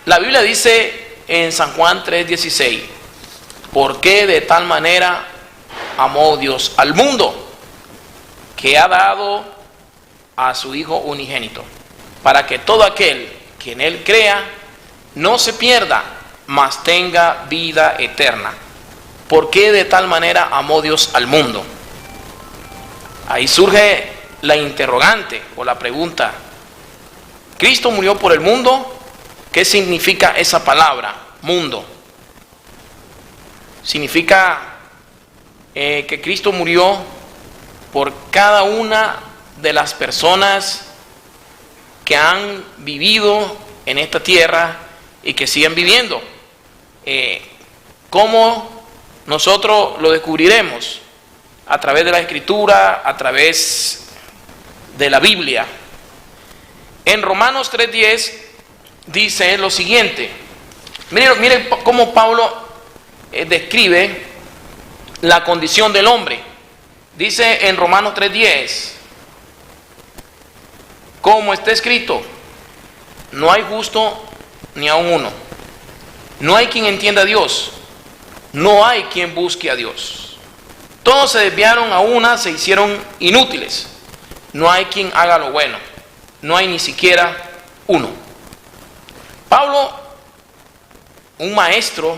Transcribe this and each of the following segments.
La Biblia dice en San Juan 3:16, ¿por qué de tal manera amó Dios al mundo, que ha dado a su Hijo unigénito, para que todo aquel que en Él crea no se pierda, mas tenga vida eterna? ¿Por qué de tal manera amó Dios al mundo? Ahí surge la interrogante o la pregunta. ¿Cristo murió por el mundo? ¿Qué significa esa palabra, mundo? Significa que Cristo murió por cada una de las personas que han vivido en esta tierra y que siguen viviendo. ¿Cómo nosotros lo descubriremos? A través de la Escritura, a través de la Biblia. En Romanos 3:10 dice lo siguiente. Miren cómo Pablo describe la condición del hombre. Dice en Romanos 3:10, como está escrito, no hay justo ni aun uno. No hay quien entienda a Dios. No hay quien busque a Dios. Todos se desviaron a una, se hicieron inútiles. No hay quien haga lo bueno. No hay ni siquiera uno. Pablo, un maestro,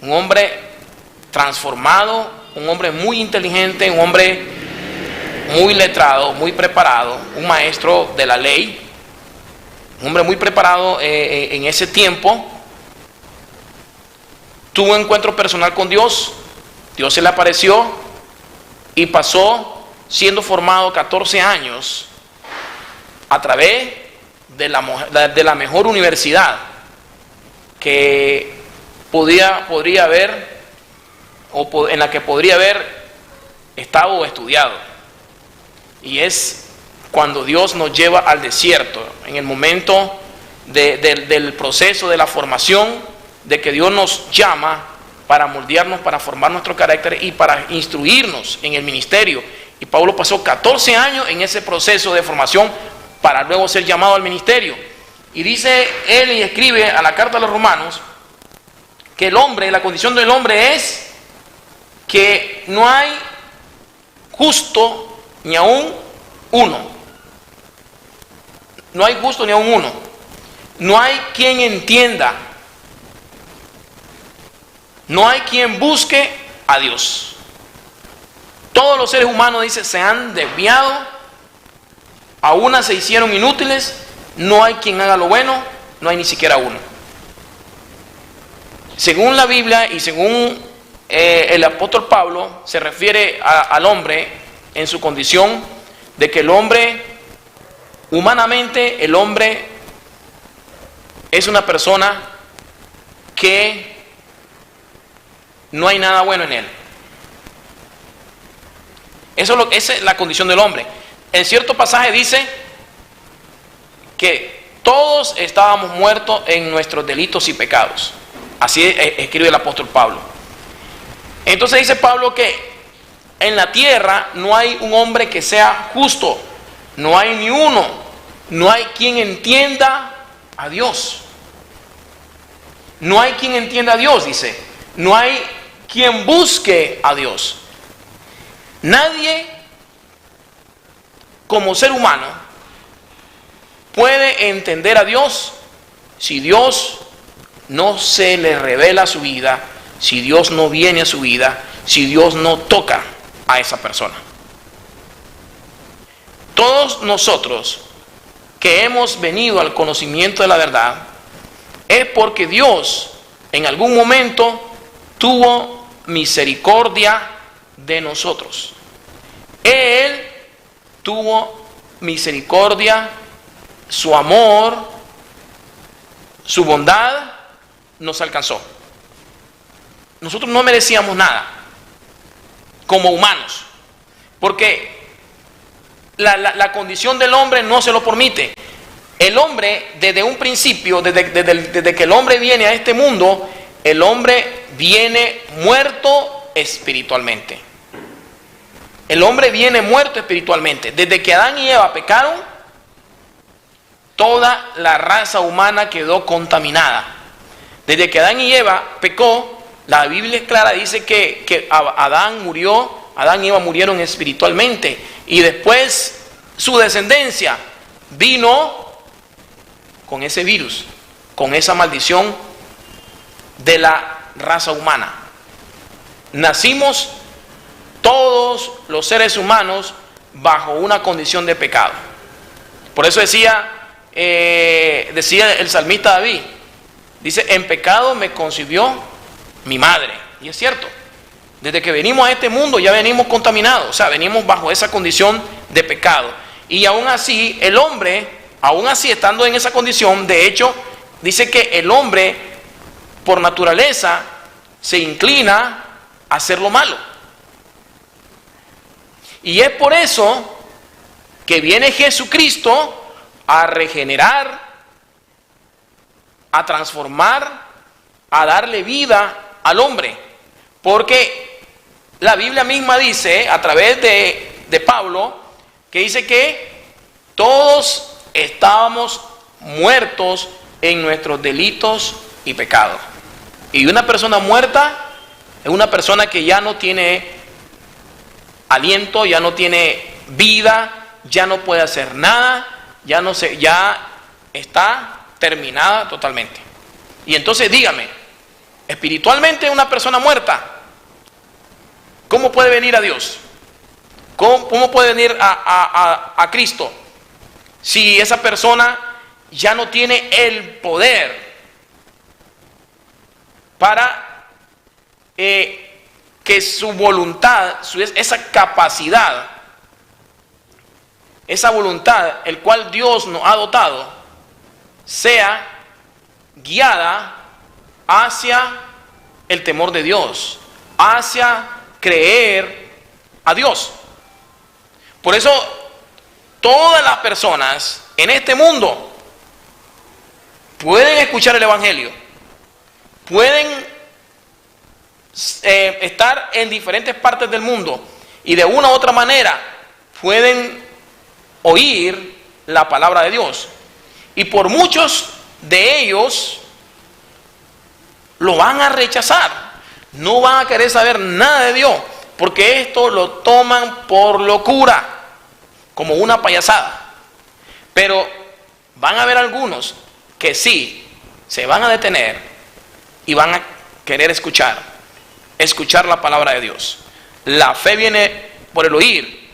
un hombre transformado, un hombre muy inteligente, un hombre muy letrado, muy preparado, un maestro de la ley, un hombre muy preparado en ese tiempo, tuvo un encuentro personal con Dios. Dios se le apareció y pasó siendo formado 14 años a través de la mejor universidad que podría haber, o en la que podría haber estado o estudiado. Y es cuando Dios nos lleva al desierto, en el momento del proceso de la formación, de que Dios nos llama para moldearnos, para formar nuestro carácter y para instruirnos en el ministerio. Y Pablo pasó 14 años en ese proceso de formación para luego ser llamado al ministerio. Y dice él y escribe a la carta a los Romanos que el hombre, la condición del hombre es que no hay justo ni aún uno. No hay justo ni aún uno. No hay quien entienda. No hay quien busque a Dios. Todos los seres humanos, dice, se han desviado, a una se hicieron inútiles, no hay quien haga lo bueno, no hay ni siquiera uno. Según la Biblia y según el apóstol Pablo, se refiere al hombre en su condición de que el hombre, humanamente, el hombre es una persona que no hay nada bueno en él. Esa es la condición del hombre. En cierto pasaje dice que todos estábamos muertos en nuestros delitos y pecados. Así escribe el apóstol Pablo. Entonces dice Pablo que en la tierra no hay un hombre que sea justo. No hay ni uno. No hay quien entienda a Dios. No hay quien entienda a Dios, dice. No hay quien busque a Dios. Nadie como ser humano puede entender a Dios si Dios no se le revela a su vida, si Dios no viene a su vida, si Dios no toca a esa persona. Todos nosotros que hemos venido al conocimiento de la verdad es porque Dios en algún momento tuvo misericordia de nosotros. Él tuvo misericordia, su amor, su bondad nos alcanzó. Nosotros no merecíamos nada como humanos, porque la condición del hombre no se lo permite. El hombre, desde un principio, desde que el hombre viene a este mundo, el hombre viene muerto espiritualmente. El hombre viene muerto espiritualmente. Desde que Adán y Eva pecaron, toda la raza humana quedó contaminada. Desde que Adán y Eva pecó, la Biblia es clara, dice que Adán y Eva murieron espiritualmente, y después su descendencia vino con ese virus, con esa maldición de la raza humana. Nacimos todos los seres humanos bajo una condición de pecado. Por eso decía el salmista David, dice: en pecado me concibió mi madre. Y es cierto, desde que venimos a este mundo ya venimos contaminados, o sea, venimos bajo esa condición de pecado. Y aún así, el hombre, aún así estando en esa condición, de hecho, dice que el hombre por naturaleza se inclina a hacer lo malo. Y es por eso que viene Jesucristo a regenerar, a transformar, a darle vida al hombre. Porque la Biblia misma dice, a través de Pablo, que dice que todos estábamos muertos en nuestros delitos y pecados. Y una persona muerta es una persona que ya no tiene aliento, ya no tiene vida, ya no puede hacer nada, ya está terminada totalmente. Y entonces dígame, espiritualmente una persona muerta, ¿cómo puede venir a Dios? ¿Cómo puede venir a Cristo si esa persona ya no tiene el poder para que su voluntad, esa capacidad, esa voluntad, el cual Dios nos ha dotado, sea guiada hacia el temor de Dios, hacia creer a Dios? Por eso, todas las personas en este mundo pueden escuchar el Evangelio, pueden estar en diferentes partes del mundo y de una u otra manera pueden oír la palabra de Dios. Y por muchos de ellos lo van a rechazar, no van a querer saber nada de Dios, porque esto lo toman por locura, como una payasada. Pero van a haber algunos que sí se van a detener y van a querer escuchar la palabra de Dios. La fe viene por el oír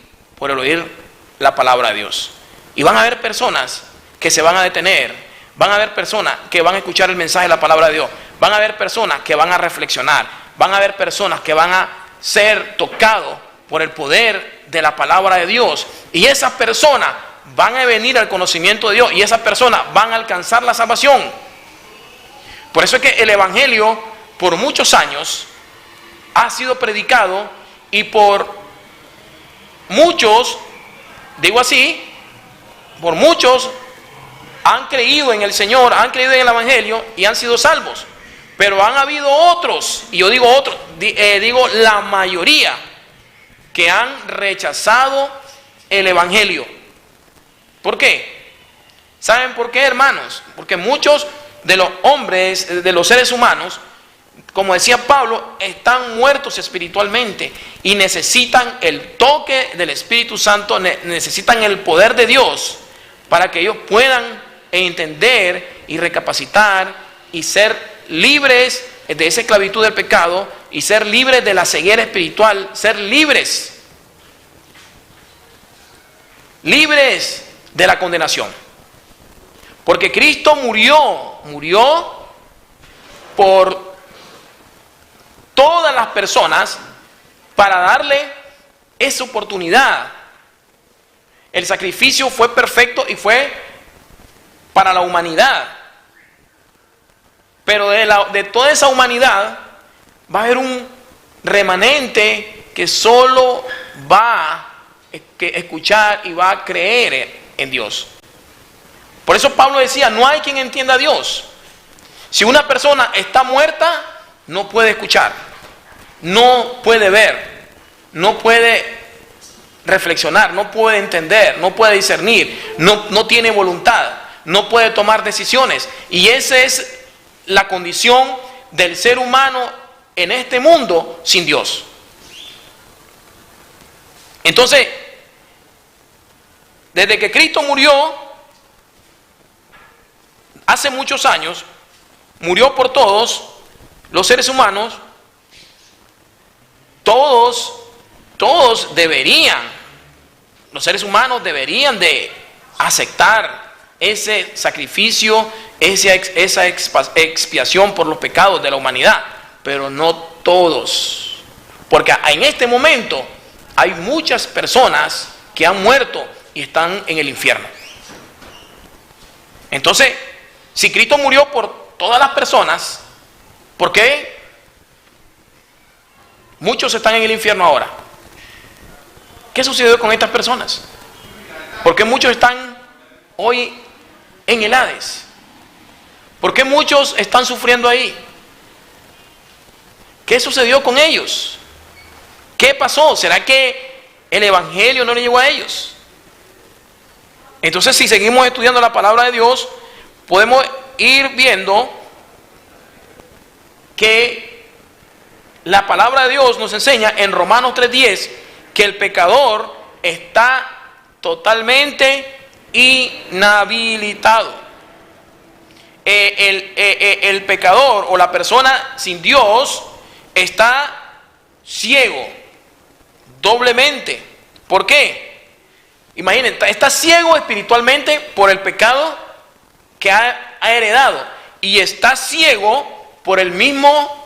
la palabra de Dios. Y van a haber personas que se van a detener, van a haber personas que van a escuchar el mensaje de la palabra de Dios, van a haber personas que van a reflexionar, van a haber personas que van a ser tocados por el poder de la palabra de Dios, y esas personas van a venir al conocimiento de Dios, y esas personas van a alcanzar la salvación. Por eso es que el Evangelio por muchos años ha sido predicado, y por muchos, digo así, por muchos han creído en el Señor, han creído en el Evangelio y han sido salvos. Pero han habido otros, y yo digo otros, digo la mayoría, que han rechazado el Evangelio. ¿Por qué? ¿Saben por qué, hermanos? Porque muchos de los hombres, de los seres humanos, como decía Pablo, están muertos espiritualmente y necesitan el toque del Espíritu Santo, necesitan el poder de Dios para que ellos puedan entender y recapacitar y ser libres de esa esclavitud del pecado y ser libres de la ceguera espiritual, ser libres de la condenación. Porque Cristo murió por todas las personas para darle esa oportunidad. El sacrificio fue perfecto y fue para la humanidad. Pero de toda esa humanidad va a haber un remanente que solo va a escuchar y va a creer en Dios. Por eso Pablo decía, no hay quien entienda a Dios. Si una persona está muerta, no puede escuchar, no puede ver, no puede reflexionar, no puede entender, no puede discernir, no tiene voluntad. no puede tomar decisiones. Y esa es la condición del ser humano en este mundo sin Dios. Entonces, desde que Cristo murió, hace muchos años, murió por todos los seres humanos, todos deberían, los seres humanos deberían de aceptar ese sacrificio, esa expiación por los pecados de la humanidad, pero no todos, porque en este momento hay muchas personas que han muerto y están en el infierno. Entonces, si Cristo murió por todas las personas, ¿por qué muchos están en el infierno ahora? ¿Qué sucedió con estas personas? ¿Por qué muchos están hoy en el Hades? ¿Por qué muchos están sufriendo ahí? ¿Qué sucedió con ellos? ¿Qué pasó? ¿Será que el evangelio no le llegó a ellos? Entonces, si seguimos estudiando la palabra de Dios, podemos ir viendo que la palabra de Dios nos enseña en Romanos 3:10 que el pecador está totalmente inhabilitado. El pecador o la persona sin Dios está ciego doblemente. ¿Por qué? Imaginen, está ciego espiritualmente por el pecado que ha heredado, y está ciego por el mismo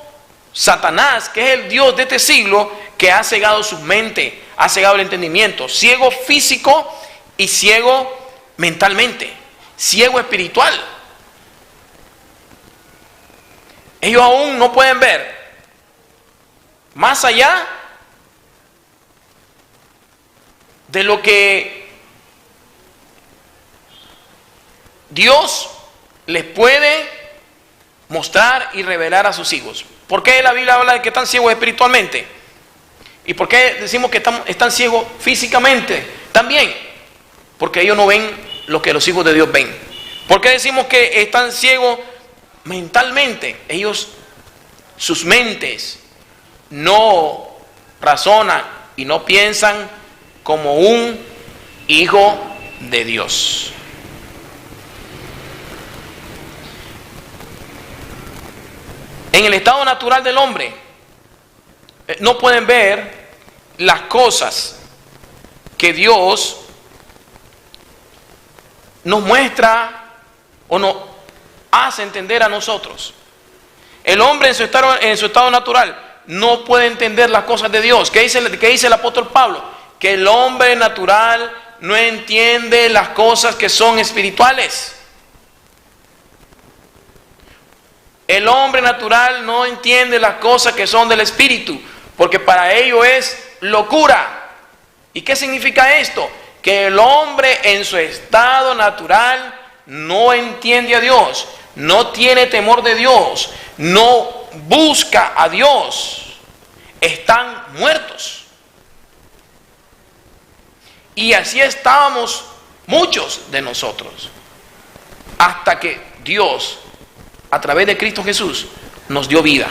Satanás, que es el Dios de este siglo, que ha cegado su mente, ha cegado el entendimiento. Ciego físico y ciego mentalmente, ciego espiritual. Ellos aún no pueden ver más allá de lo que Dios les puede mostrar y revelar a sus hijos. ¿Por qué la Biblia habla de que están ciegos espiritualmente? ¿Y por qué decimos que están ciegos físicamente? También, porque ellos no ven lo que los hijos de Dios ven. ¿Por qué decimos que están ciegos mentalmente? Ellos, sus mentes, no razonan y no piensan como un hijo de Dios. En el estado natural del hombre, no pueden ver las cosas que Dios nos muestra o nos hace entender a nosotros. El hombre en su estado natural no puede entender las cosas de Dios. ¿Qué dice el apóstol Pablo? Que el hombre natural no entiende las cosas que son espirituales. El hombre natural no entiende las cosas que son del espíritu, porque para ello es locura. ¿Y qué significa esto? Que el hombre en su estado natural no entiende a Dios, no tiene temor de Dios, no busca a Dios. Están muertos. Y así estábamos muchos de nosotros, hasta que Dios, a través de Cristo Jesús, nos dio vida.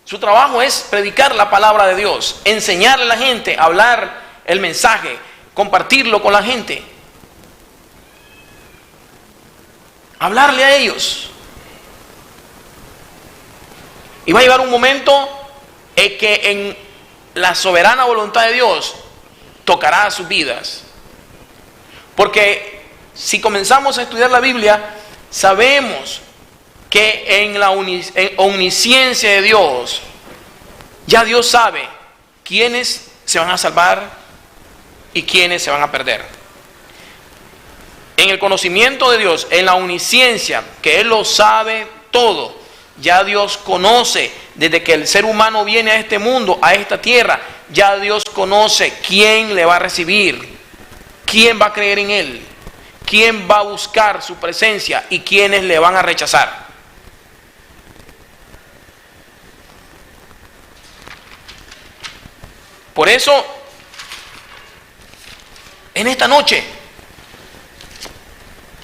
Su trabajo es predicar la palabra de Dios, enseñarle a la gente, hablar el mensaje, compartirlo con la gente, hablarle a ellos. Y va a llegar un momento en que en la soberana voluntad de Dios tocará sus vidas. Porque si comenzamos a estudiar la Biblia, sabemos que en la omnisciencia de Dios, ya Dios sabe quiénes se van a salvar y quiénes se van a perder. En el conocimiento de Dios, en la omnisciencia, que Él lo sabe todo, ya Dios conoce, desde que el ser humano viene a este mundo, a esta tierra, ya Dios conoce quién le va a recibir, quién va a creer en Él, quién va a buscar su presencia y quiénes le van a rechazar. Por eso en esta noche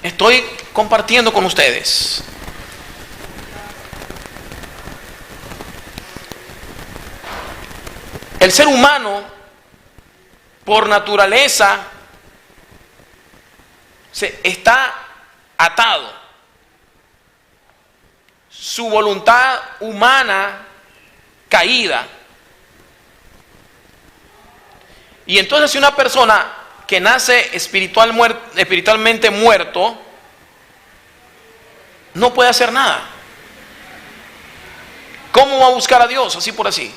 estoy compartiendo con ustedes. El ser humano, por naturaleza, está atado. Su voluntad humana caída. Y entonces si una persona que nace espiritualmente muerto, no puede hacer nada. ¿Cómo va a buscar a Dios? Así por así.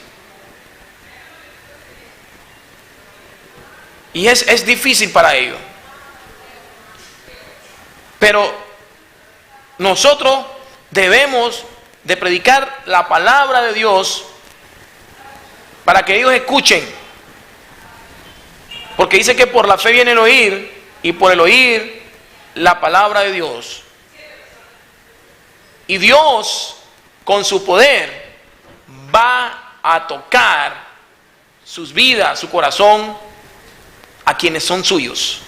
Y es difícil para ellos. Pero nosotros debemos de predicar la palabra de Dios para que ellos escuchen. Porque dice que por la fe viene el oír, y por el oír la palabra de Dios. Y Dios, con su poder, va a tocar sus vidas, su corazón, a quienes son suyos.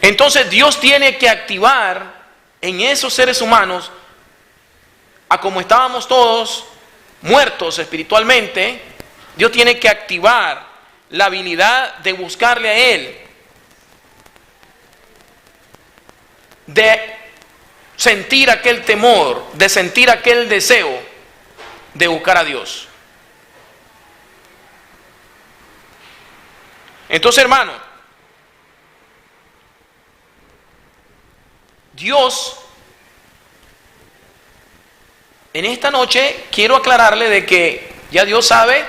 Entonces Dios tiene que activar en esos seres humanos, a como estábamos todos muertos espiritualmente, Dios tiene que activar la habilidad de buscarle a Él, de sentir aquel temor, de sentir aquel deseo de buscar a Dios. Entonces, hermano, Dios, en esta noche quiero aclararle de que ya Dios sabe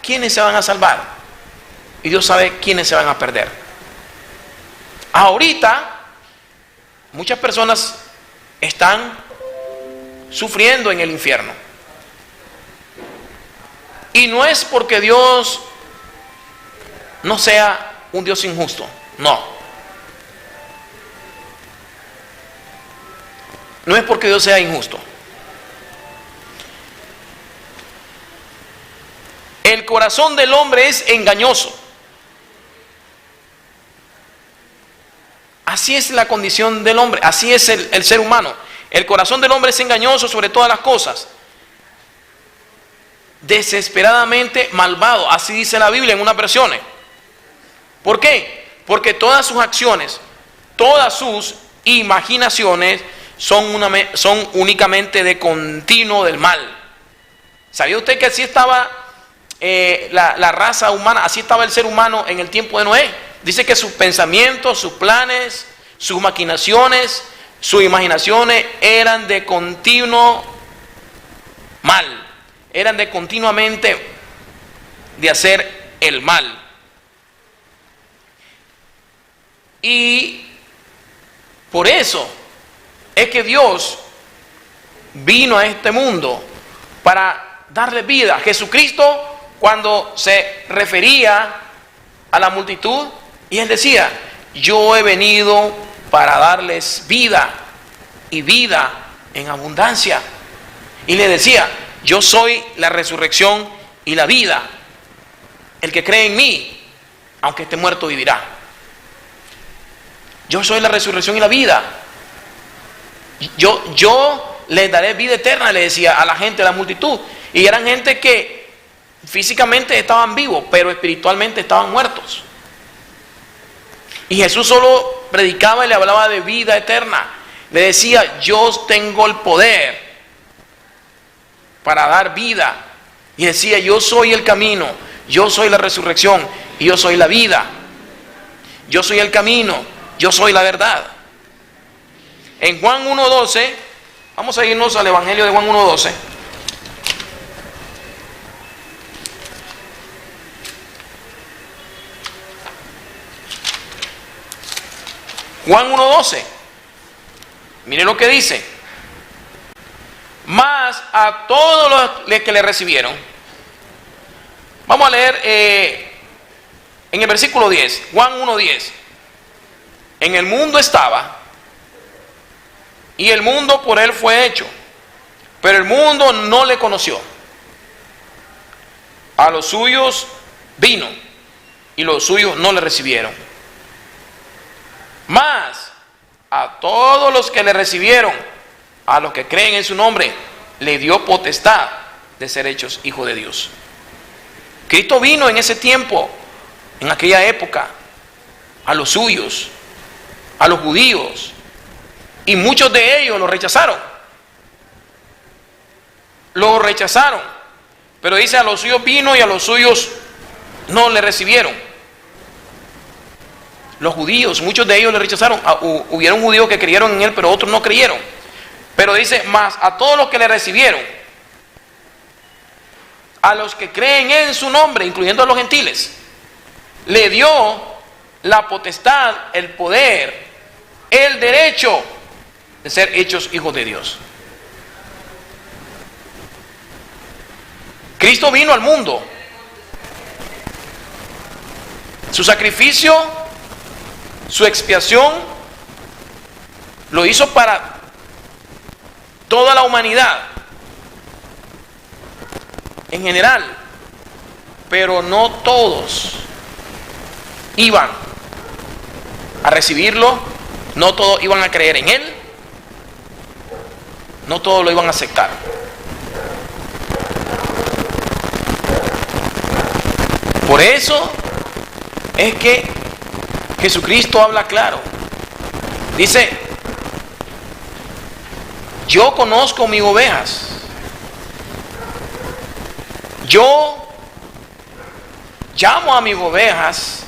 quiénes se van a salvar y Dios sabe quiénes se van a perder. Ahorita muchas personas están sufriendo en el infierno, y no es porque Dios no sea un Dios injusto, no. No es porque Dios sea injusto. El corazón del hombre es engañoso. Así es la condición del hombre, así es el ser humano. El corazón del hombre es engañoso sobre todas las cosas. Desesperadamente malvado, así dice la Biblia en unas versiones. ¿Por qué? Porque todas sus acciones, todas sus imaginaciones son únicamente de continuo del mal. ¿Sabía usted que así estaba la raza humana, así estaba el ser humano en el tiempo de Noé? Dice que sus pensamientos, sus planes, sus maquinaciones, sus imaginaciones eran de continuo mal, eran de continuamente de hacer el mal. Y por eso es que Dios vino a este mundo para darle vida. Jesucristo, cuando se refería a la multitud, y él decía: yo he venido para darles vida, y vida en abundancia. Y le decía: yo soy la resurrección y la vida. El que cree en mí, aunque esté muerto, vivirá. Yo soy la resurrección y la vida. Yo les daré vida eterna, le decía a la gente, a la multitud. Y eran gente que físicamente estaban vivos, pero espiritualmente estaban muertos. Y Jesús solo predicaba y le hablaba de vida eterna. Le decía: yo tengo el poder para dar vida. Y decía: yo soy el camino, yo soy la resurrección y yo soy la vida. Yo soy el camino, yo soy la verdad. En Juan 1:12, vamos a irnos al Evangelio de Juan 1:12. Juan 1:12. Mire lo que dice: mas a todos los que le recibieron. Vamos a leer en el versículo 10, Juan 1:10. En el mundo estaba, y el mundo por él fue hecho, pero el mundo no le conoció. A los suyos vino y los suyos no le recibieron. Mas a todos los que le recibieron, a los que creen en su nombre, le dio potestad de ser hechos hijos de Dios. Cristo vino en ese tiempo, en aquella época, a los suyos, a los judíos, y muchos de ellos lo rechazaron. Lo rechazaron, pero dice a los suyos vino y a los suyos no le recibieron. Los judíos, muchos de ellos le rechazaron. Hubieron judíos que creyeron en él, pero otros no creyeron. Pero dice, más a todos los que le recibieron, a los que creen en su nombre, incluyendo a los gentiles, le dio la potestad, el poder, el derecho de ser hechos hijos de Dios. Cristo vino al mundo. Su sacrificio, su expiación, lo hizo para toda la humanidad en general, pero no todos iban a recibirlo, no todos iban a creer en él, no todos lo iban a aceptar. Por eso es que Jesucristo habla claro. Dice, yo conozco mis ovejas. Yo llamo a mis ovejas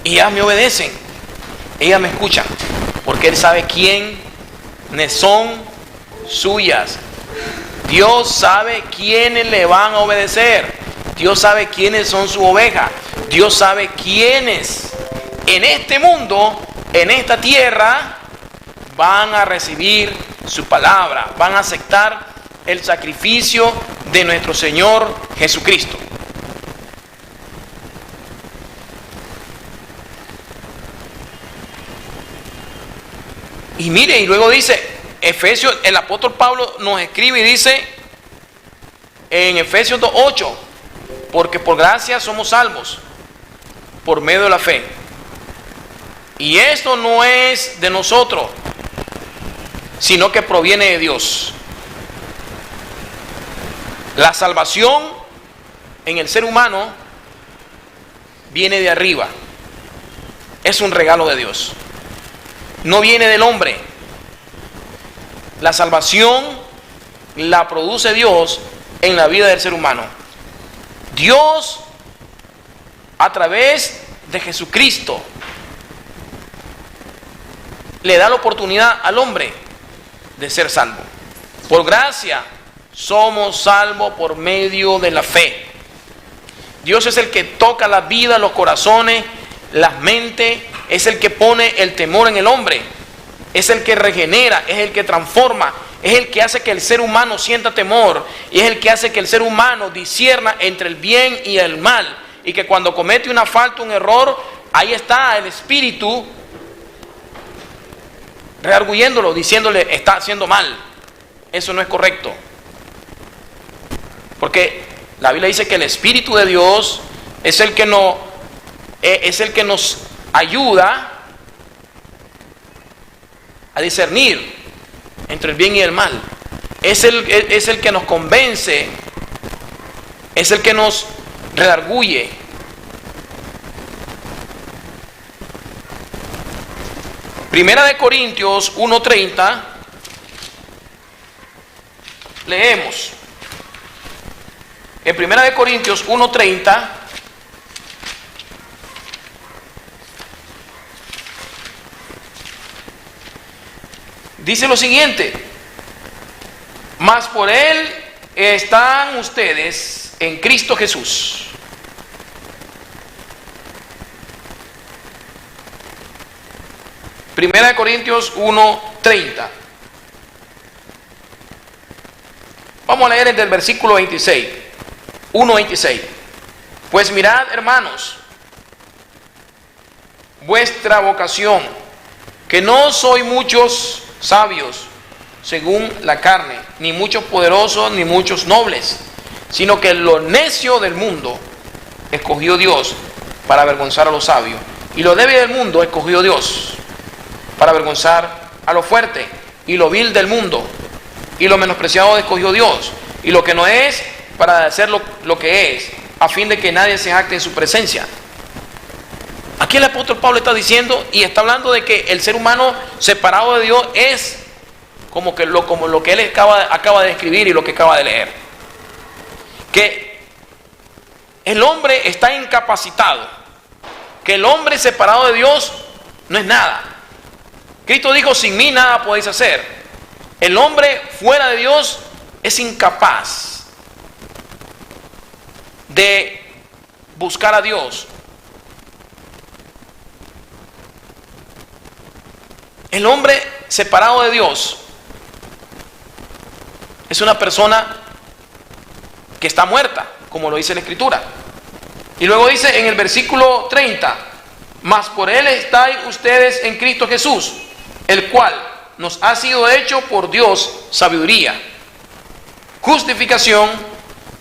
y ellas me obedecen. Ellas me escuchan porque Él sabe quiénes son suyas. Dios sabe quiénes le van a obedecer. Dios sabe quiénes son su oveja. Dios sabe quiénes en este mundo, en esta tierra, van a recibir su palabra, van a aceptar el sacrificio de nuestro Señor Jesucristo. Y mire, y luego dice, Efesios, el apóstol Pablo nos escribe y dice en Efesios 2:8, porque por gracia somos salvos por medio de la fe. Y esto no es de nosotros, sino que proviene de Dios. La salvación en el ser humano viene de arriba. Es un regalo de Dios. No viene del hombre. La salvación la produce Dios en la vida del ser humano. Dios, a través de Jesucristo, le da la oportunidad al hombre de ser salvo. Por gracia somos salvos por medio de la fe. Dios es el que toca la vida, los corazones, las mentes, es el que pone el temor en el hombre, es el que regenera, es el que transforma, es el que hace que el ser humano sienta temor y es el que hace que el ser humano discierna entre el bien y el mal, y que cuando comete una falta, un error, ahí está el Espíritu redarguyéndolo, diciéndole, está haciendo mal, eso no es correcto. Porque la Biblia dice que el Espíritu de Dios es el que nos ayuda a discernir entre el bien y el mal. Es el que nos convence, es el que nos redarguye. Primera de Corintios 1:30, leemos. En Primera de Corintios 1:30 dice lo siguiente: mas por Él están ustedes en Cristo Jesús. Primera de Corintios 1:30. Vamos a leer desde el versículo 26. 1:26. Pues mirad, hermanos, vuestra vocación, que no soy muchos sabios según la carne, ni muchos poderosos, ni muchos nobles, sino que lo necio del mundo escogió Dios para avergonzar a los sabios, y lo débil del mundo escogió Dios para avergonzar a lo fuerte, y lo vil del mundo y lo menospreciado escogió Dios, y lo que no es para hacer lo que es, a fin de que nadie se jacte en su presencia. Aquí el apóstol Pablo está diciendo y está hablando de que el ser humano separado de Dios es como lo que él acaba de escribir y lo que acaba de leer. Que el hombre está incapacitado, que el hombre separado de Dios no es nada. Cristo dijo: sin mí nada podéis hacer. El hombre fuera de Dios es incapaz de buscar a Dios. El hombre separado de Dios es una persona que está muerta, como lo dice la Escritura. Y luego dice en el versículo 30: mas por él estáis ustedes en Cristo Jesús, el cual nos ha sido hecho por Dios sabiduría, justificación,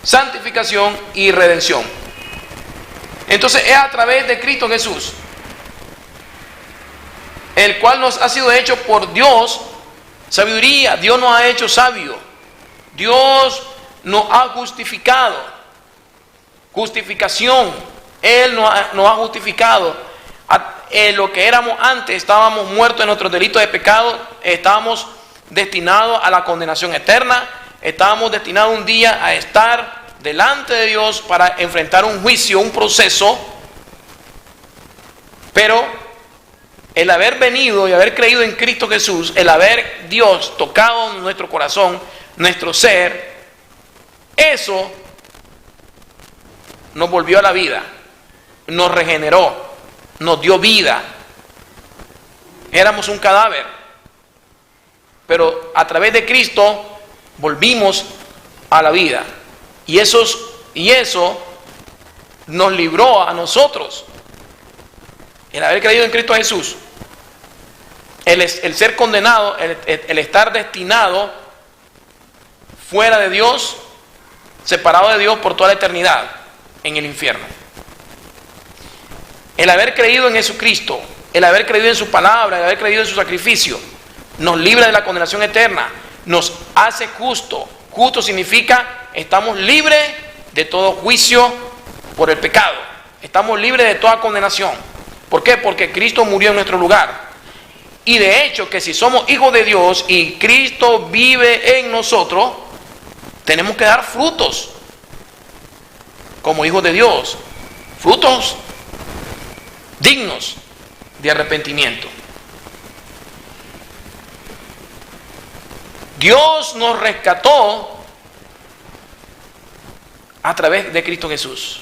santificación y redención. Entonces es a través de Cristo Jesús, el cual nos ha sido hecho por Dios sabiduría. Dios nos ha hecho sabio. Dios nos ha justificado. Justificación. Él nos ha justificado. En lo que éramos antes, estábamos muertos en nuestros delitos de pecado, estábamos destinados a la condenación eterna, estábamos destinados un día a estar delante de Dios para enfrentar un juicio, un proceso. Pero el haber venido y haber creído en Cristo Jesús, el haber Dios tocado nuestro corazón, nuestro ser, eso nos volvió a la vida, nos regeneró, nos dio vida. Éramos un cadáver, pero a través de Cristo volvimos a la vida, y eso nos libró a nosotros. El haber creído en Cristo Jesús, el ser condenado, el estar destinado fuera de Dios, separado de Dios por toda la eternidad en el infierno. El haber creído en Jesucristo, el haber creído en su palabra, el haber creído en su sacrificio, nos libra de la condenación eterna, nos hace justo. Justo significa estamos libres de todo juicio por el pecado, estamos libres de toda condenación. ¿Por qué? Porque Cristo murió en nuestro lugar. Y de hecho que si somos hijos de Dios y Cristo vive en nosotros, tenemos que dar frutos como hijos de Dios, frutos dignos de arrepentimiento. Dios nos rescató a través de Cristo Jesús.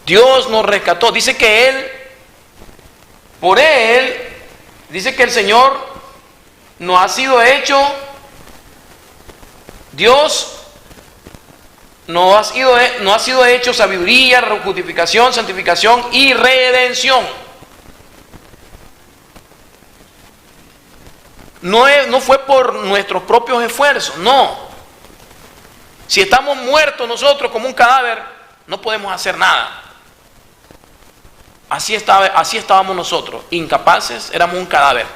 Dios nos rescató. Dice que por Él, dice que el Señor nos ha sido hecho, Dios nos ha sido hecho sabiduría, justificación, santificación y redención. No fue por nuestros propios esfuerzos, no. Si estamos muertos nosotros como un cadáver, no podemos hacer nada. Así estábamos nosotros, incapaces, éramos un cadáver.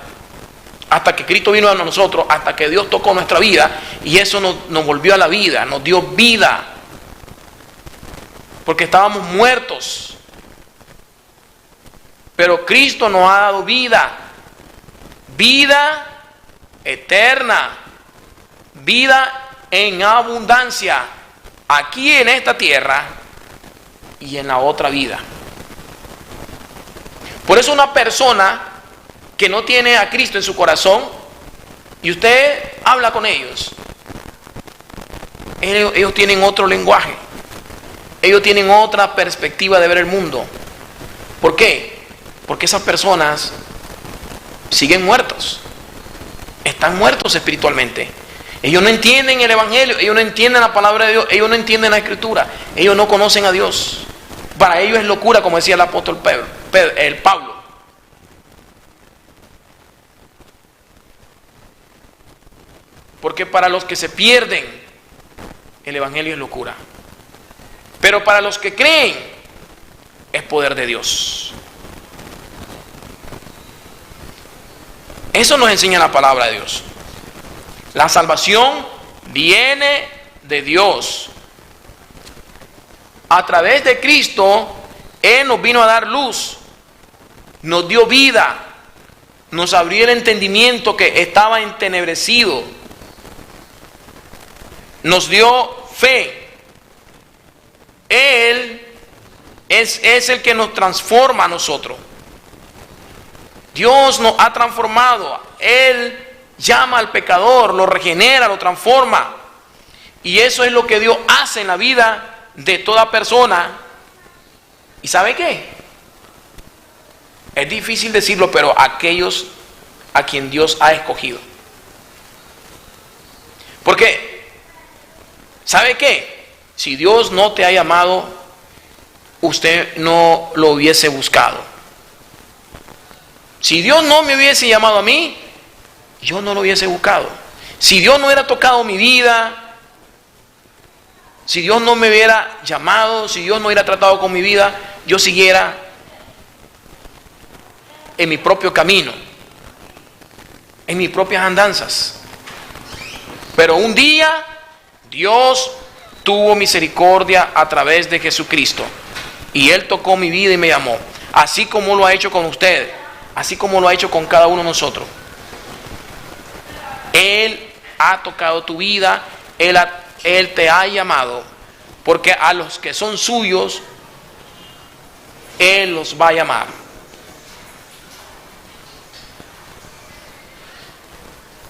Hasta que Cristo vino a nosotros, hasta que Dios tocó nuestra vida, y eso nos volvió a la vida, nos dio vida. Porque estábamos muertos. Pero Cristo nos ha dado vida. Vida eterna. Vida en abundancia. Aquí en esta tierra y en la otra vida. Por eso una persona que no tiene a Cristo en su corazón y usted habla con ellos tienen otro lenguaje, ellos tienen otra perspectiva de ver el mundo. ¿Por qué? Porque esas personas siguen muertos, están muertos espiritualmente. Ellos no entienden el Evangelio, ellos no entienden la palabra de Dios, ellos no entienden la Escritura, ellos no conocen a Dios. Para ellos es locura, como decía el apóstol Pablo. Porque para los que se pierden, el Evangelio es locura. Pero para los que creen, es poder de Dios. Eso nos enseña la palabra de Dios. La salvación viene de Dios. A través de Cristo, Él nos vino a dar luz, nos dio vida, nos abrió el entendimiento que estaba entenebrecido, nos dio fe. Él es el que nos transforma a nosotros. Dios nos ha transformado. Él llama al pecador, lo regenera, lo transforma. Y eso es lo que Dios hace en la vida de toda persona. ¿Y sabe qué? Es difícil decirlo, pero aquellos a quien Dios ha escogido. Porque, ¿sabe qué? Si Dios no te ha llamado, usted no lo hubiese buscado. Si Dios no me hubiese llamado a mí, yo no lo hubiese buscado. Si Dios no hubiera tocado mi vida, si Dios no me hubiera llamado, si Dios no hubiera tratado con mi vida, yo siguiera en mi propio camino, en mis propias andanzas. Pero un día Dios tuvo misericordia a través de Jesucristo y Él tocó mi vida y me llamó, así como lo ha hecho con ustedes, así como lo ha hecho con cada uno de nosotros. Él ha tocado tu vida, Él te ha llamado, porque a los que son suyos, Él los va a llamar.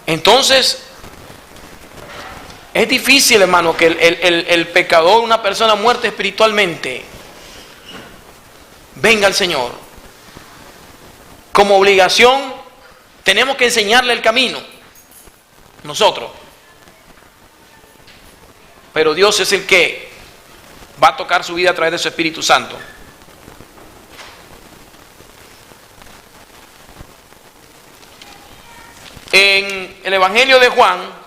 Entonces, es difícil, hermano, que el pecador, una persona muerta espiritualmente, venga al Señor. Como obligación, tenemos que enseñarle el camino, nosotros. Pero Dios es el que va a tocar su vida a través de su Espíritu Santo. En el Evangelio de Juan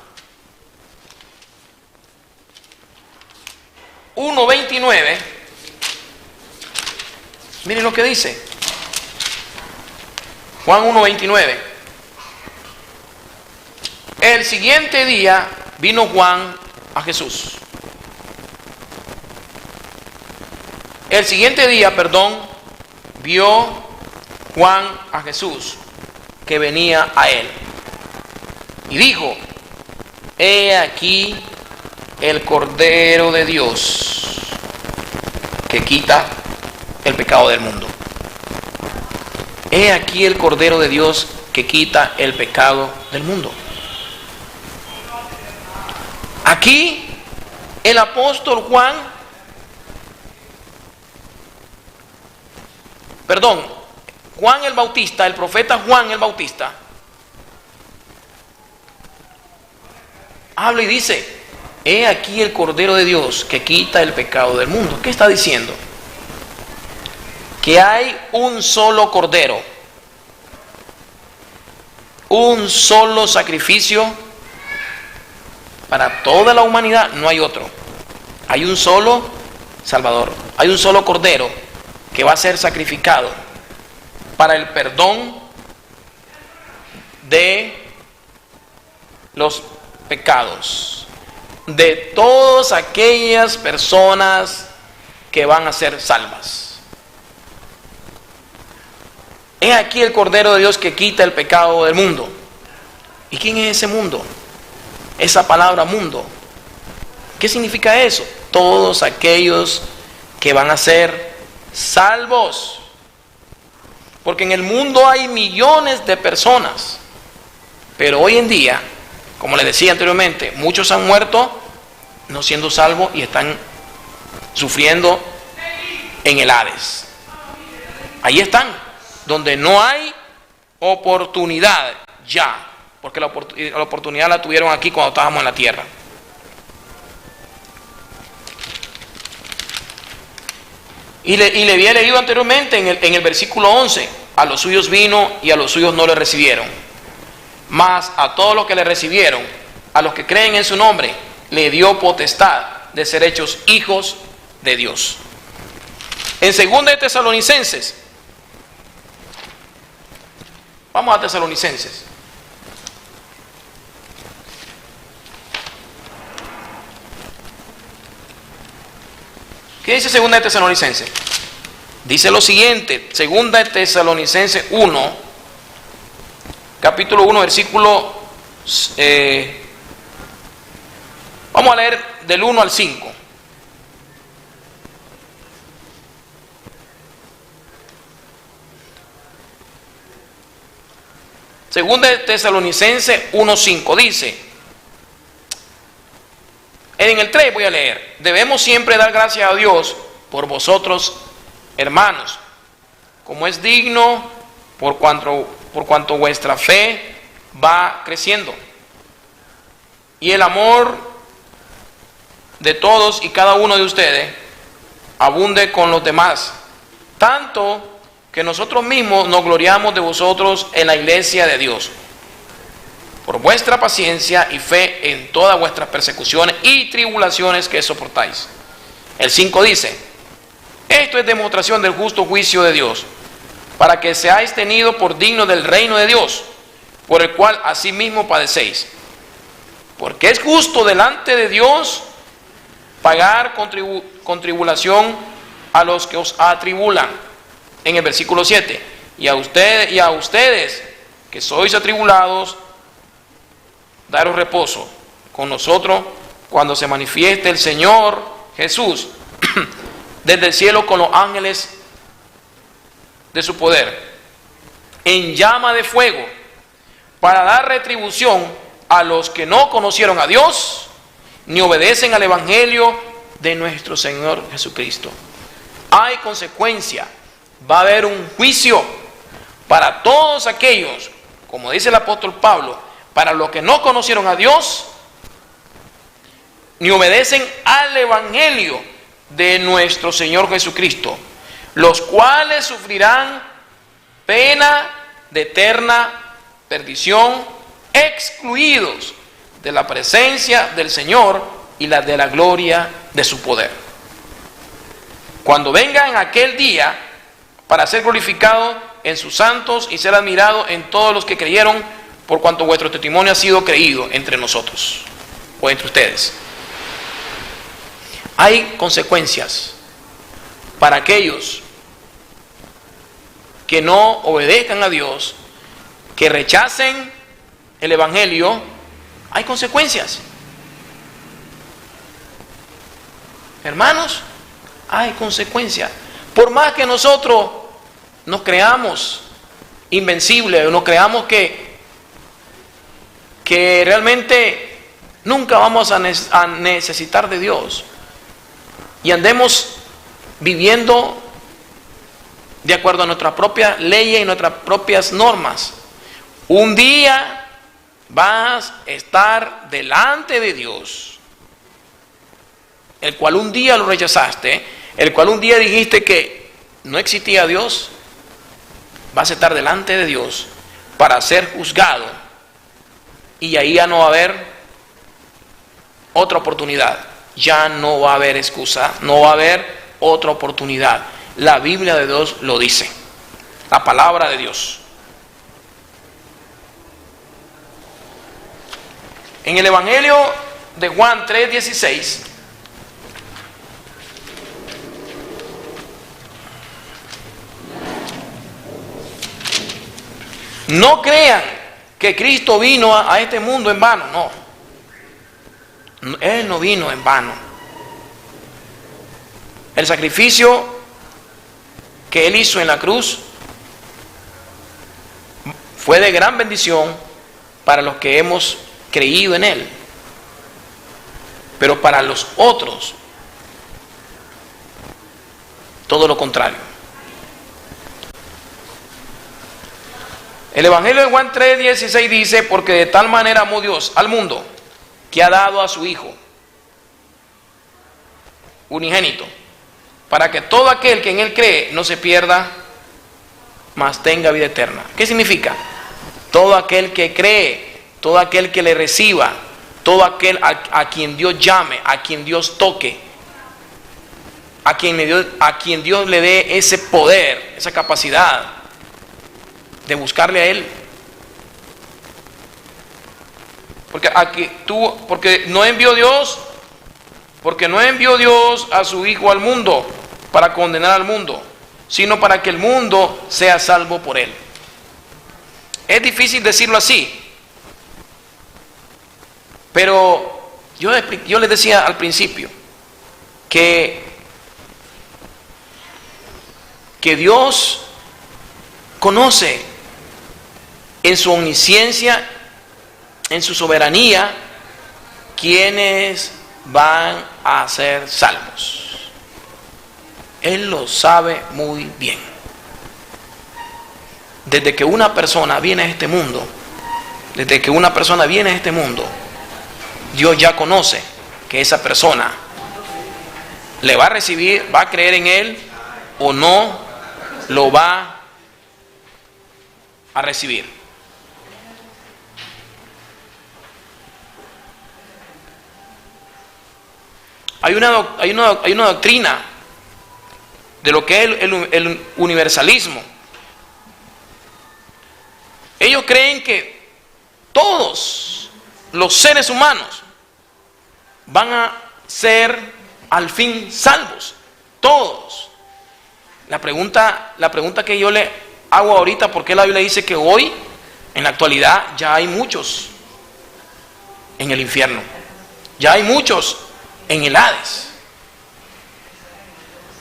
1:29, miren lo que dice. Juan 1:29. El siguiente día vino Juan a Jesús. El siguiente día, vio Juan a Jesús que venía a él. Y dijo: he aquí el Cordero de Dios que quita el pecado del mundo. He aquí el Cordero de Dios que quita el pecado del mundo. Aquí el apóstol Juan, Juan el Bautista, el profeta Juan el Bautista, habla y dice: he aquí el Cordero de Dios que quita el pecado del mundo. ¿Qué está diciendo? Que hay un solo Cordero, un solo sacrificio para toda la humanidad, no hay otro. Hay un solo Salvador, hay un solo Cordero que va a ser sacrificado para el perdón de los pecados de todas aquellas personas que van a ser salvas. He aquí el Cordero de Dios que quita el pecado del mundo. ¿Y quién es ese mundo? Esa palabra mundo, ¿qué significa eso? Todos aquellos que van a ser salvos. Porque en el mundo hay millones de personas, pero hoy en día, como les decía anteriormente, muchos han muerto no siendo salvos y están sufriendo en el Hades. Ahí están, donde no hay oportunidad ya, porque la oportunidad la tuvieron aquí cuando estábamos en la tierra. Y le había leído anteriormente en el versículo 11: a los suyos vino y a los suyos no le recibieron. Mas a todos los que le recibieron, a los que creen en su nombre, le dio potestad de ser hechos hijos de Dios. En 2 de Tesalonicenses, vamos a Tesalonicenses. ¿Qué dice 2 de Tesalonicenses? Dice lo siguiente, 2 de Tesalonicenses 1, capítulo 1, versículo, vamos a leer del 1 al 5. Segunda de Tesalonicenses 1:5 dice, en el 3 voy a leer, debemos siempre dar gracias a Dios por vosotros, hermanos, como es digno, por cuanto vuestra fe va creciendo, y el amor de todos y cada uno de ustedes abunde con los demás, tanto que nosotros mismos nos gloriamos de vosotros en la iglesia de Dios, por vuestra paciencia y fe en todas vuestras persecuciones y tribulaciones que soportáis. El 5 dice, esto es demostración del justo juicio de Dios, para que seáis tenidos por dignos del reino de Dios, por el cual asimismo padecéis. Porque es justo delante de Dios pagar con tribulación a los que os atribulan. En el versículo 7, y a ustedes que sois atribulados, daros reposo con nosotros cuando se manifieste el Señor Jesús desde el cielo con los ángeles de su poder, en llama de fuego, para dar retribución a los que no conocieron a Dios, ni obedecen al Evangelio de nuestro Señor Jesucristo. Hay consecuencia. Va a haber un juicio para todos aquellos, como dice el apóstol Pablo, para los que no conocieron a Dios, ni obedecen al Evangelio de nuestro Señor Jesucristo, los cuales sufrirán pena de eterna perdición, excluidos de la presencia del Señor y de la gloria de su poder. Cuando venga en aquel día, para ser glorificado en sus santos y ser admirado en todos los que creyeron, por cuanto vuestro testimonio ha sido creído entre nosotros, o entre ustedes. Hay consecuencias para aquellos que no obedezcan a Dios, que rechacen el Evangelio. Hay consecuencias. Hermanos, hay consecuencias. Por más que nosotros nos creamos invencibles, o nos creamos que realmente nunca vamos a necesitar de Dios, y andemos viviendo de acuerdo a nuestras propias leyes y nuestras propias normas, un día vas a estar delante de Dios, el cual un día lo rechazaste, el cual un día dijiste que no existía Dios. Vas a estar delante de Dios para ser juzgado, y ahí ya no va a haber otra oportunidad, ya no va a haber excusa, no va a haber otra oportunidad. La Biblia de Dios lo dice, la palabra de Dios. En el Evangelio de Juan 3:16, no crean que Cristo vino a este mundo en vano, no. Él no vino en vano. El sacrificio que Él hizo en la cruz fue de gran bendición para los que hemos creído en Él. Pero para los otros, todo lo contrario. El Evangelio de Juan 3:16 dice, porque de tal manera amó Dios al mundo, que ha dado a su Hijo unigénito, para que todo aquel que en Él cree no se pierda, mas tenga vida eterna. ¿Qué significa? Todo aquel que cree, todo aquel que le reciba, todo aquel a quien Dios llame, a quien Dios toque, a quien Dios le dé ese poder, esa capacidad de buscarle a Él. Porque no envió Dios a su Hijo al mundo para condenar al mundo, sino para que el mundo sea salvo por Él. Es difícil decirlo así, pero yo les decía al principio que Dios conoce en su omnisciencia, en su soberanía, quienes van a ser salvos. Él lo sabe muy bien. Desde que una persona viene a este mundo, Dios ya conoce que esa persona le va a recibir, va a creer en Él o no lo va a recibir. Hay una doctrina de lo que es el universalismo. Ellos creen que todos los seres humanos van a ser al fin salvos. Todos. La pregunta que yo le hago ahorita, ¿por qué la Biblia dice que hoy, en la actualidad, ya hay muchos en el infierno? Ya hay muchos en el Hades.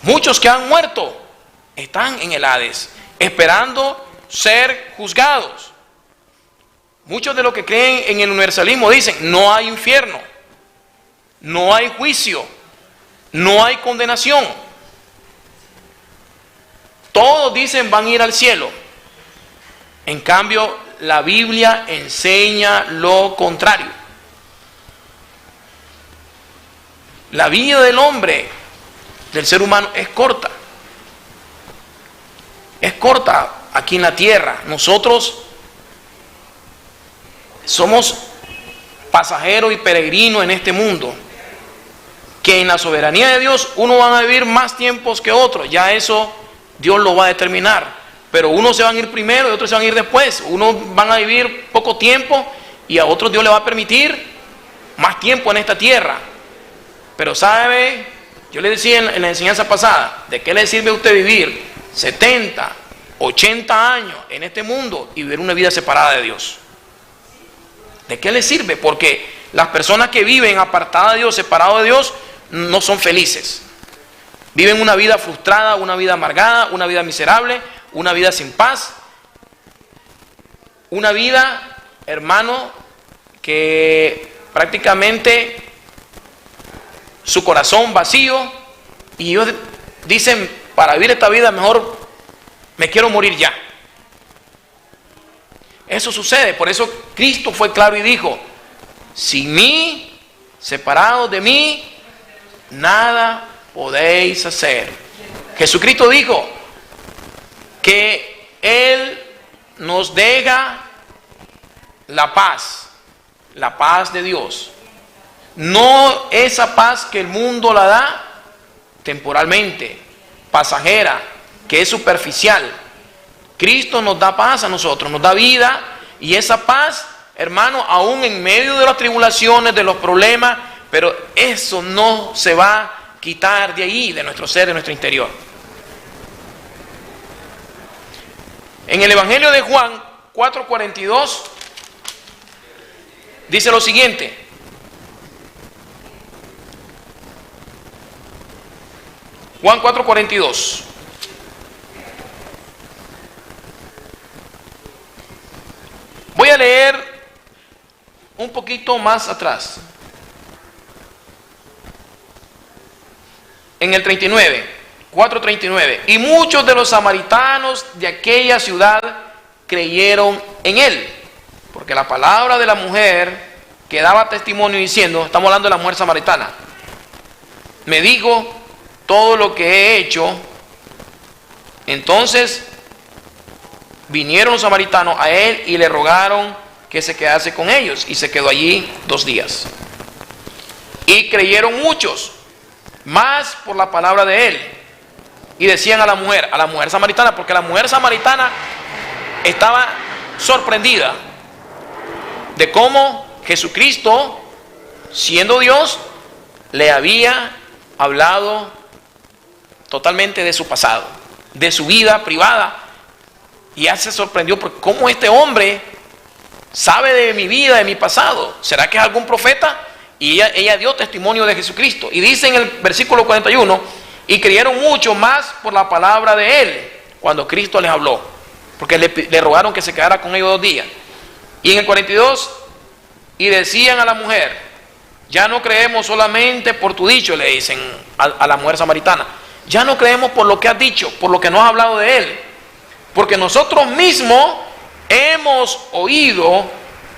Muchos que han muerto están en el Hades, esperando ser juzgados. Muchos de los que creen en el universalismo dicen: no hay infierno, no hay juicio, no hay condenación. Todos dicen van a ir al cielo. En cambio, la Biblia enseña lo contrario. La vida del hombre, del ser humano, es corta. Es corta aquí en la tierra. Nosotros somos pasajeros y peregrinos en este mundo. Que en la soberanía de Dios uno va a vivir más tiempos que otros. Ya eso Dios lo va a determinar. Pero unos se van a ir primero y otros se van a ir después. Unos van a vivir poco tiempo y a otros Dios le va a permitir más tiempo en esta tierra. Pero sabe, yo le decía en la enseñanza pasada, ¿de qué le sirve a usted vivir 70, 80 años en este mundo y vivir una vida separada de Dios? ¿De qué le sirve? Porque las personas que viven apartadas de Dios, separadas de Dios, no son felices. Viven una vida frustrada, una vida amargada, una vida miserable, una vida sin paz. Una vida, hermano, que prácticamente su corazón vacío, y ellos dicen: para vivir esta vida mejor me quiero morir ya. Eso sucede. Por eso Cristo fue claro y dijo: sin mí, separados de mí, nada podéis hacer. Jesucristo dijo que Él nos deja la paz de Dios. No esa paz que el mundo la da temporalmente, pasajera, que es superficial. Cristo nos da paz a nosotros, nos da vida, y esa paz, hermano, aún en medio de las tribulaciones, de los problemas, pero eso no se va a quitar de ahí, de nuestro ser, de nuestro interior. En el Evangelio de Juan 4:42 dice lo siguiente: Juan 4:42. Voy a leer un poquito más atrás. En el 39, 4:39. Y muchos de los samaritanos de aquella ciudad creyeron en él, porque la palabra de la mujer que daba testimonio diciendo, estamos hablando de la mujer samaritana, me dijo todo lo que he hecho. Entonces vinieron los samaritanos a él y le rogaron que se quedase con ellos, y se quedó allí 2 días. Y creyeron muchos, más por la palabra de él. Y decían a la mujer samaritana, porque la mujer samaritana estaba sorprendida de cómo Jesucristo, siendo Dios, le había hablado totalmente de su pasado, de su vida privada. Y ella se sorprendió por cómo este hombre sabe de mi vida, de mi pasado. ¿Será que es algún profeta? Y ella dio testimonio de Jesucristo. Y dice en el versículo 41, y creyeron mucho más por la palabra de él, cuando Cristo les habló, porque le rogaron que se quedara con ellos 2 días. Y en el 42, y decían a la mujer, ya no creemos solamente por tu dicho, le dicen a la mujer samaritana, ya no creemos por lo que has dicho, por lo que nos has hablado de él, porque nosotros mismos hemos oído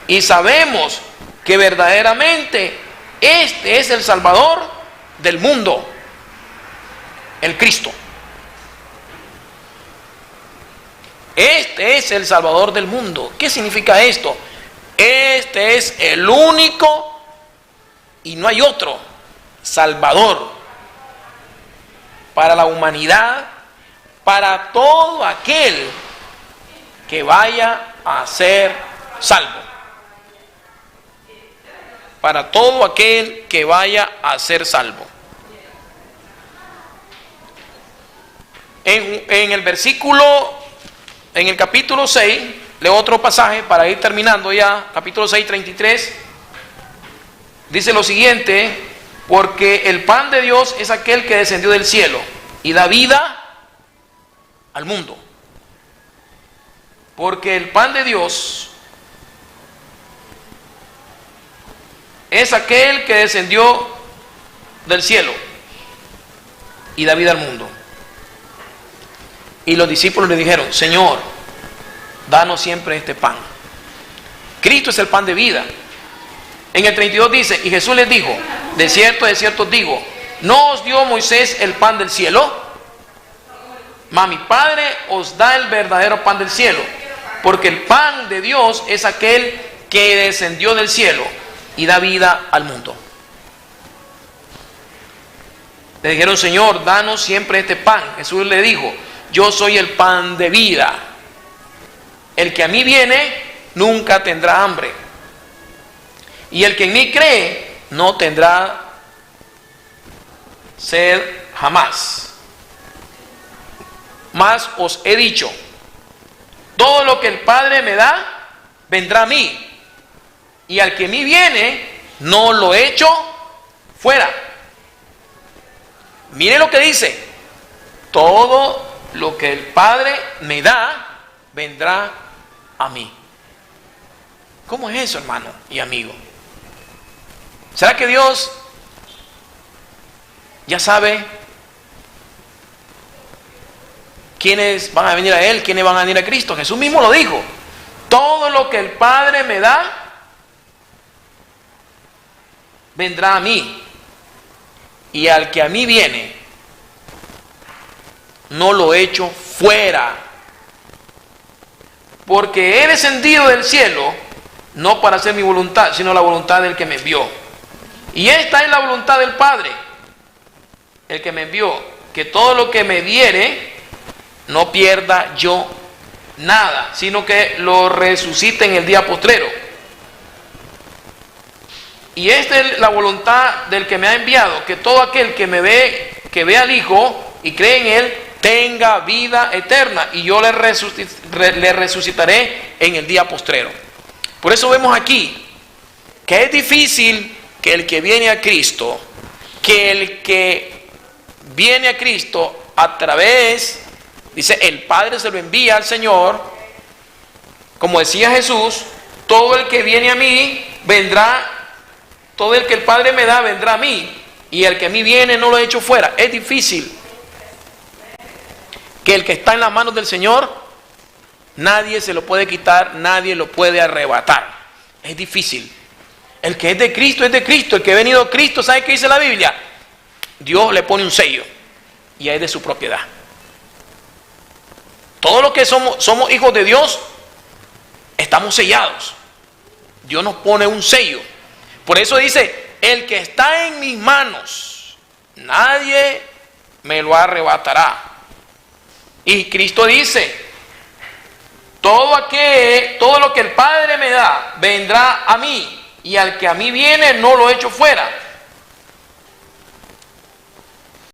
y sabemos que verdaderamente este es el Salvador del mundo, el Cristo. Este es el Salvador del mundo. ¿Qué significa esto? Este es el único y no hay otro Salvador para la humanidad, para todo aquel que vaya a ser salvo. Para todo aquel que vaya a ser salvo. En el capítulo 6, leo otro pasaje para ir terminando ya, capítulo 6, 33, dice lo siguiente, porque el pan de Dios es aquel que descendió del cielo y da vida al mundo. Porque el pan de Dios es aquel que descendió del cielo y da vida al mundo. Y los discípulos le dijeron, Señor, danos siempre este pan. Cristo es el pan de vida. En el 32 dice, y Jesús les dijo, de cierto os digo, ¿no os dio Moisés el pan del cielo? Mas mi Padre os da el verdadero pan del cielo, porque el pan de Dios es aquel que descendió del cielo y da vida al mundo. Le dijeron, Señor, danos siempre este pan. Jesús le dijo, yo soy el pan de vida. El que a mí viene nunca tendrá hambre. Y el que en mí cree no tendrá sed jamás. Mas os he dicho, todo lo que el Padre me da, vendrá a mí. Y al que a mí viene, no lo echo fuera. Mire lo que dice, todo lo que el Padre me da, vendrá a mí. ¿Cómo es eso, hermano y amigo? ¿Será que Dios ya sabe quiénes van a venir a Él, quiénes van a venir a Cristo? Jesús mismo lo dijo. Todo lo que el Padre me da, vendrá a mí. Y al que a mí viene, no lo echo fuera. Porque he descendido del cielo, no para hacer mi voluntad, sino la voluntad del que me envió. Y esta es la voluntad del Padre, el que me envió, que todo lo que me diere, no pierda yo nada, sino que lo resucite en el día postrero. Y esta es la voluntad del que me ha enviado, que todo aquel que me ve, que ve al Hijo y cree en Él, tenga vida eterna, y yo le resucitaré en el día postrero. Por eso vemos aquí que es difícil que el que viene a Cristo, a través, dice, el Padre se lo envía al Señor, como decía Jesús, todo el que viene a mí vendrá, todo el que el Padre me da vendrá a mí, y el que a mí viene no lo echo fuera. Es difícil que el que está en las manos del Señor, nadie se lo puede quitar, nadie lo puede arrebatar. Es difícil. El que es de Cristo es de Cristo. El que ha venido a Cristo, ¿sabe qué dice la Biblia? Dios le pone un sello y es de su propiedad. Todos los que somos hijos de Dios, estamos sellados. Dios nos pone un sello. Por eso dice, el que está en mis manos, nadie me lo arrebatará. Y Cristo dice, todo lo que el Padre me da vendrá a mí, y al que a mí viene no lo echo fuera.